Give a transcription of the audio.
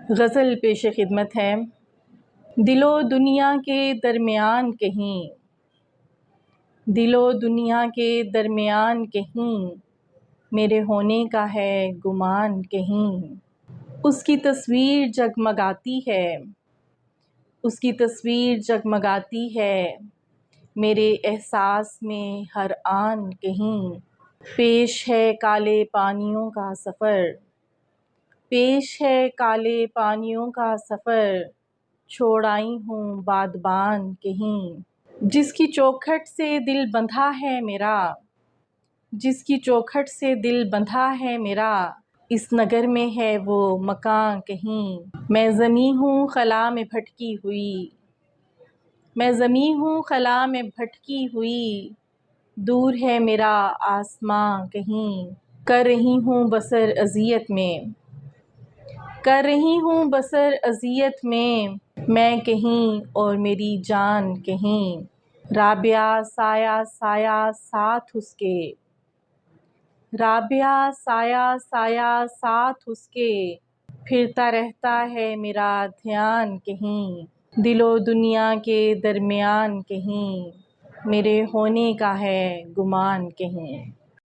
غزل پیش خدمت ہے۔ دل و دنیا کے درمیان کہیں، دل و دنیا کے درمیان کہیں، میرے ہونے کا ہے گمان کہیں۔ اس کی تصویر جگمگاتی ہے، اس کی تصویر جگمگاتی ہے، میرے احساس میں ہر آن کہیں۔ پیش ہے کالے پانیوں کا سفر، پیش ہے کالے پانیوں کا سفر، چھوڑ آئی ہوں بادبان کہیں۔ جس کی چوکھٹ سے دل بندھا ہے میرا، جس کی چوکھٹ سے دل بندھا ہے میرا، اس نگر میں ہے وہ مکاں کہیں۔ میں زمیں ہوں خلا میں بھٹکی ہوئی، میں زمیں ہوں خلا میں بھٹکی ہوئی، دور ہے میرا آسماں کہیں۔ کر رہی ہوں بسر اذیت میں، کر رہی ہوں بسر اذیت میں کہیں اور میری جان کہیں۔ رابعہ سایہ سایہ ساتھ اس کے، رابعہ سایہ سایہ ساتھ اس کے، پھرتا رہتا ہے میرا دھیان کہیں۔ دل و دنیا کے درمیان کہیں، میرے ہونے کا ہے گمان کہیں۔